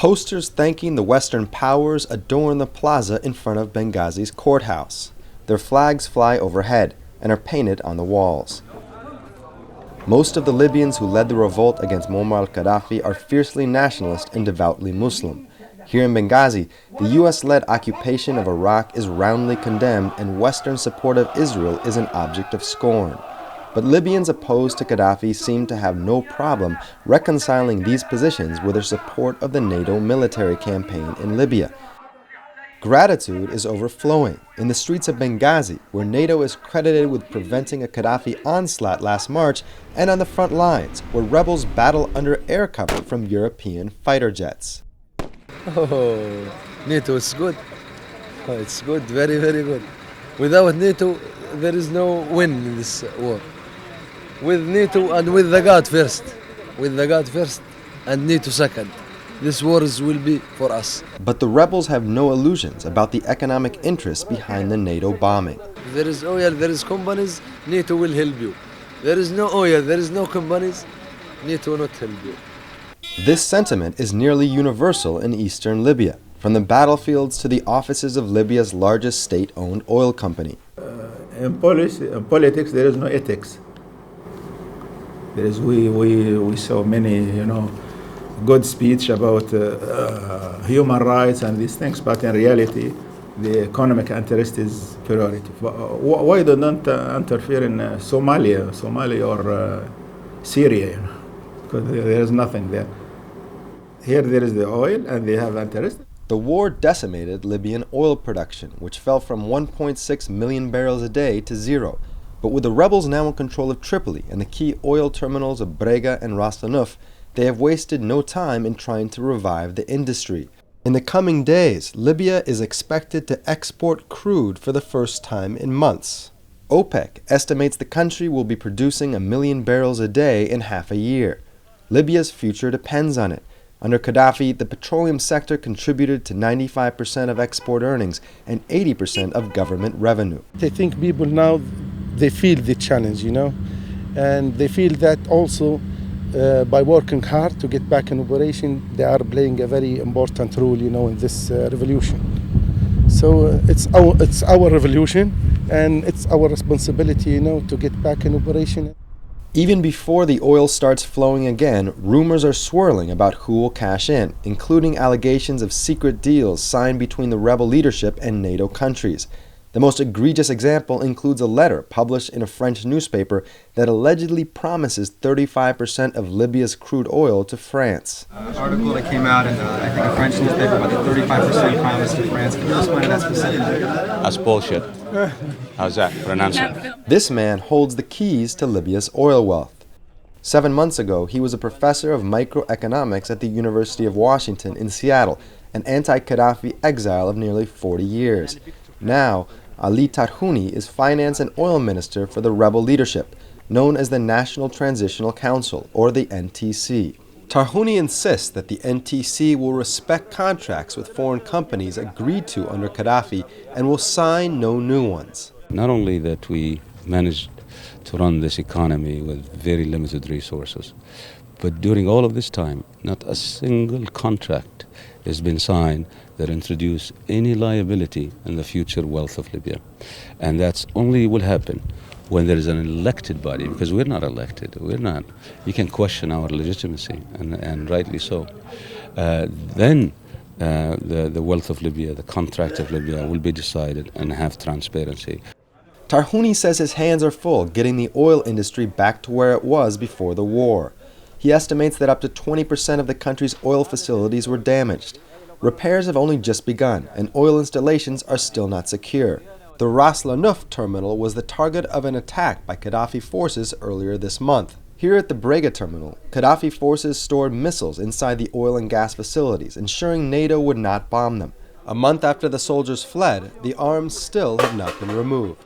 Posters thanking the Western powers adorn the plaza in front of Benghazi's courthouse. Their flags fly overhead and are painted on the walls. Most of the Libyans who led the revolt against Muammar al-Gaddafi are fiercely nationalist and devoutly Muslim. Here in Benghazi, the U.S.-led occupation of Iraq is roundly condemned and Western support of Israel is an object of scorn. But Libyans opposed to Gaddafi seem to have no problem reconciling these positions with their support of the NATO military campaign in Libya. Gratitude is overflowing in the streets of Benghazi, where NATO is credited with preventing a Gaddafi onslaught last March, and on the front lines, where rebels battle under air cover from European fighter jets. Oh, NATO is good. Oh, it's good, very, very good. Without NATO, there is no win in this war. With NATO and with the God first. With the God first and NATO second. This war will be for us. But the rebels have no illusions about the economic interests behind the NATO bombing. There is oil, there is companies, NATO will help you. There is no oil, there is no companies, NATO will not help you. This sentiment is nearly universal in eastern Libya, from the battlefields to the offices of Libya's largest state-owned oil company. In politics, there is no ethics. There is we saw many, good speech about human rights and these things, but in reality, the economic interest is priority. Why they don't interfere in Somalia or Syria? Because there is nothing there. Here there is the oil and they have interest. The war decimated Libyan oil production, which fell from 1.6 million barrels a day to zero. But with the rebels now in control of Tripoli and the key oil terminals of Brega and Ras Lanuf, they have wasted no time in trying to revive the industry. In the coming days, Libya is expected to export crude for the first time in months. OPEC estimates the country will be producing 1 million barrels a day in half a year. Libya's future depends on it. Under Gaddafi, the petroleum sector contributed to 95% of export earnings and 80% of government revenue. I think people now, they feel the challenge, and they feel that also by working hard to get back in operation, they are playing a very important role, in this revolution. So it's our revolution, and it's our responsibility, to get back in operation. Even before the oil starts flowing again, rumors are swirling about who will cash in, including allegations of secret deals signed between the rebel leadership and NATO countries. The most egregious example includes a letter published in a French newspaper that allegedly promises 35% of Libya's crude oil to France. An article that came out in, I think, a French newspaper about the 35% promise to France. Can you explain that specifically? That's bullshit. How's that for an answer? This man holds the keys to Libya's oil wealth. 7 months ago, he was a professor of microeconomics at the University of Washington in Seattle, an anti-Gaddafi exile of nearly 40 years. Now, Ali Tarhouni is finance and oil minister for the rebel leadership, known as the National Transitional Council, or the NTC. Tarhouni insists that the NTC will respect contracts with foreign companies agreed to under Gaddafi and will sign no new ones. Not only that we managed to run this economy with very limited resources, but during all of this time, not a single contract has been signed that introduce any liability in the future wealth of Libya. And that's only will happen when there is an elected body, because we're not elected. You can question our legitimacy, and rightly so. Then the wealth of Libya, the contract of Libya will be decided and have transparency. Tarhouni says his hands are full getting the oil industry back to where it was before the war. He estimates that up to 20% of the country's oil facilities were damaged. Repairs have only just begun, and oil installations are still not secure. The Ras Lanuf terminal was the target of an attack by Gaddafi forces earlier this month. Here at the Brega terminal, Gaddafi forces stored missiles inside the oil and gas facilities, ensuring NATO would not bomb them. A month after the soldiers fled, the arms still have not been removed.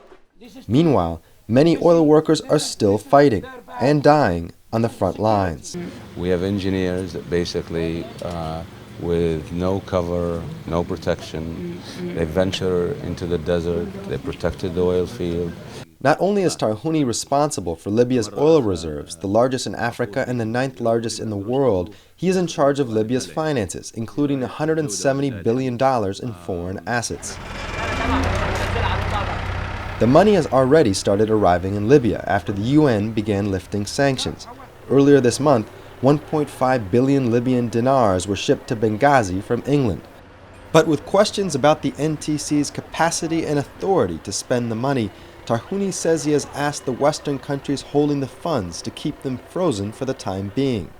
Meanwhile, many oil workers are still fighting and dying on the front lines. We have engineers that basically with no cover, no protection. They venture into the desert, they protected the oil field. Not only is Tarhouni responsible for Libya's oil reserves, the largest in Africa and the 9th largest in the world, he is in charge of Libya's finances, including $170 billion in foreign assets. The money has already started arriving in Libya after the UN began lifting sanctions. Earlier this month, 1.5 billion Libyan dinars were shipped to Benghazi from England. But with questions about the NTC's capacity and authority to spend the money, Tarhouni says he has asked the Western countries holding the funds to keep them frozen for the time being.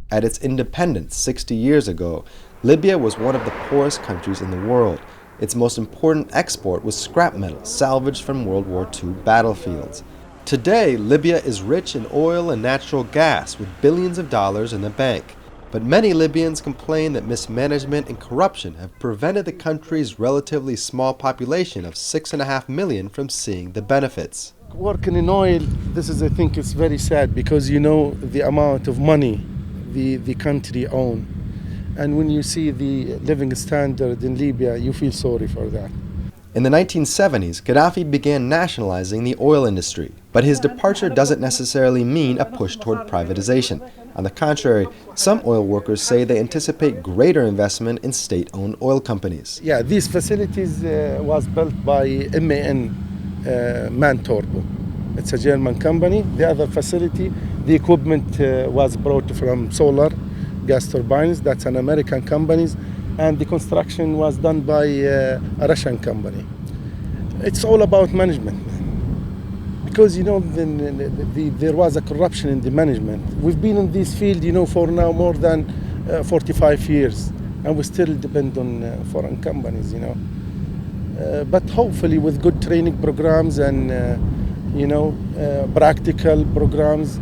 At its independence 60 years ago, Libya was one of the poorest countries in the world. Its most important export was scrap metal salvaged from World War II battlefields. Today, Libya is rich in oil and natural gas with billions of dollars in the bank. But many Libyans complain that mismanagement and corruption have prevented the country's relatively small population of 6.5 million from seeing the benefits. Working in oil, this is, I think, it's very sad because you know the amount of money the country owns. And when you see the living standard in Libya, you feel sorry for that. In the 1970s, Gaddafi began nationalizing the oil industry, but his departure doesn't necessarily mean a push toward privatization. On the contrary, some oil workers say they anticipate greater investment in state-owned oil companies. Yeah, these facilities was built by MAN Mantorbo. It's a German company. The other facility, the equipment was brought from Solar gas turbines. That's an American company. And the construction was done by a Russian company. It's all about management. Because, you know, there was a corruption in the management. We've been in this field, you know, for now more than 45 years. And we still depend on foreign companies, you know. But hopefully with good training programs and, you know, practical programs,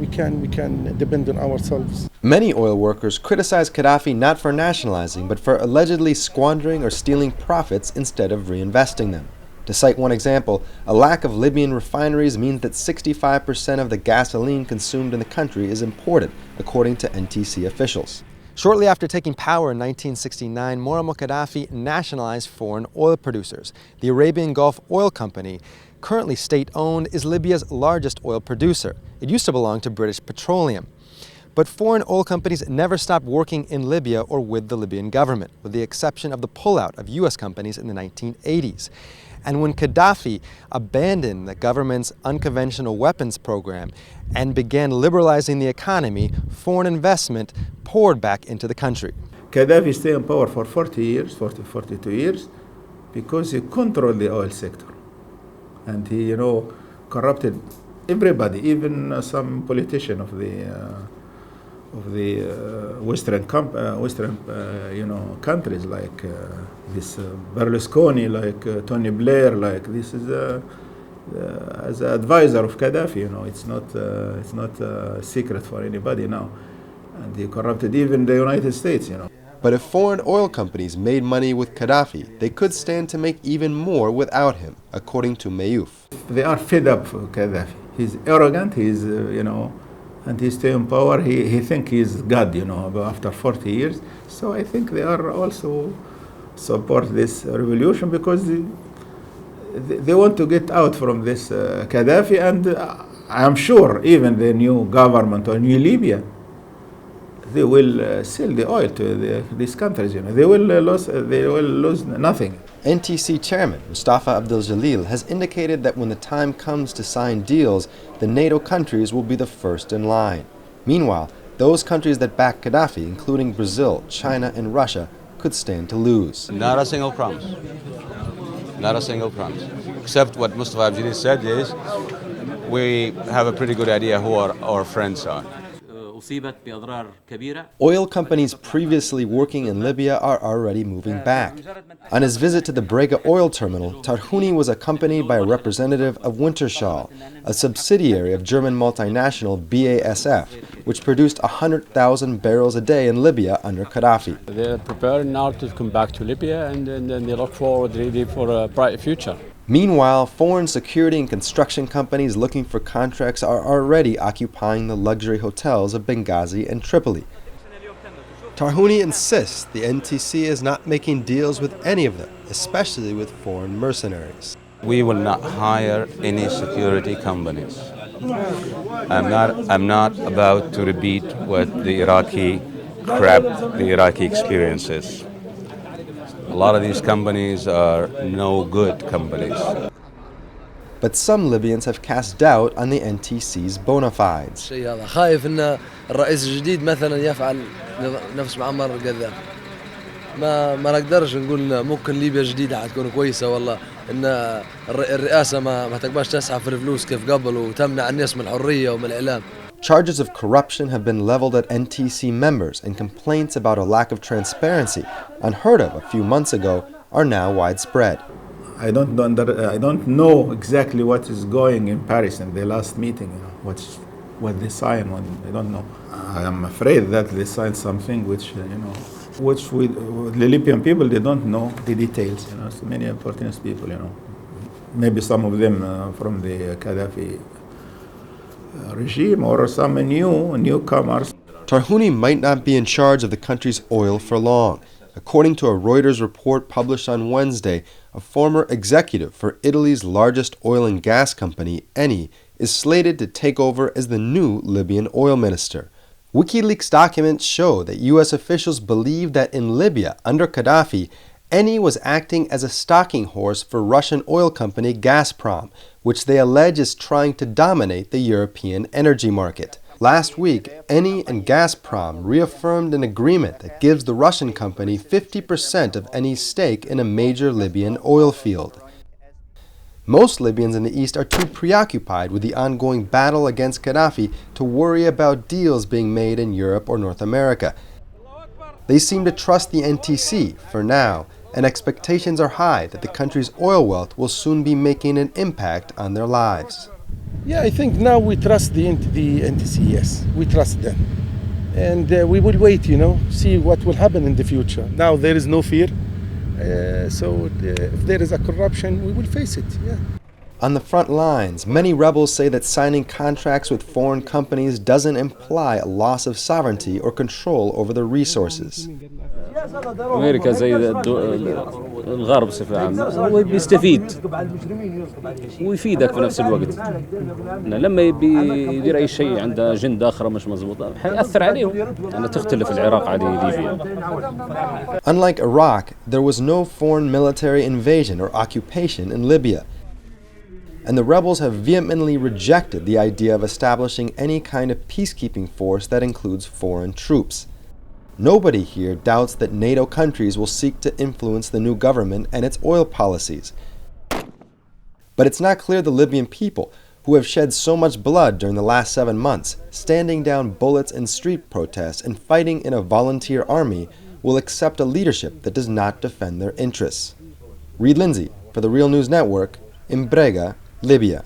we can depend on ourselves. Many oil workers criticize Gaddafi not for nationalizing, but for allegedly squandering or stealing profits instead of reinvesting them. To cite one example, a lack of Libyan refineries means that 65% of the gasoline consumed in the country is imported, according to NTC officials. Shortly after taking power in 1969, Muammar Gaddafi nationalized foreign oil producers. The Arabian Gulf Oil Company, currently state-owned, is Libya's largest oil producer. It used to belong to British Petroleum. But foreign oil companies never stopped working in Libya or with the Libyan government, with the exception of the pullout of U.S. companies in the 1980s. And when Gaddafi abandoned the government's unconventional weapons program and began liberalizing the economy, foreign investment poured back into the country. Gaddafi stayed in power for 42 years, because he controlled the oil sector. And he, you know, corrupted everybody, even some politician of the Western you know, countries like this Berlusconi, like Tony Blair, like this is as an advisor of Gaddafi. You know, it's not a secret for anybody now. And he corrupted even the United States. You know. But if foreign oil companies made money with Gaddafi, they could stand to make even more without him, according to Mayouf. They are fed up with Gaddafi. He's arrogant. He's you know. And he stay in power. He think he's God, you know, after 40 years. So I think they are also support this revolution because they want to get out from this Gaddafi. And I'm sure even the new government or new Libya, they will sell the oil to these countries. You know, they will lose nothing. NTC chairman Mustafa Abdel Jalil has indicated that when the time comes to sign deals, the NATO countries will be the first in line. Meanwhile, those countries that back Gaddafi, including Brazil, China, and Russia, could stand to lose. Not a single promise. Not a single promise. Except what Mustafa Abdel Jalil said is, we have a pretty good idea who our friends are. Oil companies previously working in Libya are already moving back. On his visit to the Brega oil terminal, Tarhouni was accompanied by a representative of Wintershall, a subsidiary of German multinational BASF, which produced 100,000 barrels a day in Libya under Gaddafi. They're preparing now to come back to Libya, and then they look forward really for a bright future. Meanwhile, foreign security and construction companies looking for contracts are already occupying the luxury hotels of Benghazi and Tripoli. Tarhouni insists the NTC is not making deals with any of them, especially with foreign mercenaries. We will not hire any security companies. I'm not about to repeat what the Iraqi crap the Iraqi experience is. A lot of these companies are no good companies. But some Libyans have cast doubt on the NTC's bona fides. الشيء هذا خايف ان الرئيس الجديد مثلا يفعل نفس معمر قذافي. ما نقدرش نقول ممكن ليبيا جديدة حتكون كويسة والله ان الرئاسة ما تقبلش تسعى في الفلوس كيف قبل وتمنع الناس من الحرية ومن الإعلام. Charges of corruption have been leveled at NTC members, and complaints about a lack of transparency, unheard of a few months ago, are now widespread. I don't know exactly what is going in Paris in the last meeting. You know, what they signed. I don't know. I am afraid that they signed something which the Libyan people, they don't know the details. You know, so many opportunist people. You know, maybe some of them from the Gaddafi regime or some newcomers. Tarhouni might not be in charge of the country's oil for long. According to a Reuters report published on Wednesday, a former executive for Italy's largest oil and gas company, Eni, is slated to take over as the new Libyan oil minister. WikiLeaks documents show that U.S. officials believe that in Libya, under Gaddafi, Eni was acting as a stalking horse for Russian oil company Gazprom, which they allege is trying to dominate the European energy market. Last week, Eni and Gazprom reaffirmed an agreement that gives the Russian company 50% of Eni's stake in a major Libyan oil field. Most Libyans in the east are too preoccupied with the ongoing battle against Gaddafi to worry about deals being made in Europe or North America. They seem to trust the NTC for now, and expectations are high that the country's oil wealth will soon be making an impact on their lives. Yeah, I think now we trust the NTC, yes. We trust them. And we will wait, see what will happen in the future. Now there is no fear. So if there is a corruption, we will face it, yeah. On the front lines, many rebels say that signing contracts with foreign companies doesn't imply a loss of sovereignty or control over the resources. أمريكا زي الغرب بصفة عامة هو بيستفيد ويفيدك في نفس الوقت. لما يدير أي شيء عنده أجندة أخرى مش مضبوطة حيأثر عليهم. أنا تختلف العراق عن ليبيا. Unlike Iraq, there was no foreign military invasion or occupation in Libya. And the rebels have vehemently rejected the idea of establishing any kind of peacekeeping force that includes foreign troops. Nobody here doubts that NATO countries will seek to influence the new government and its oil policies. But it's not clear the Libyan people, who have shed so much blood during the last 7 months, standing down bullets in street protests and fighting in a volunteer army, will accept a leadership that does not defend their interests. Read Lindsay for the Real News Network in Brega, Libya.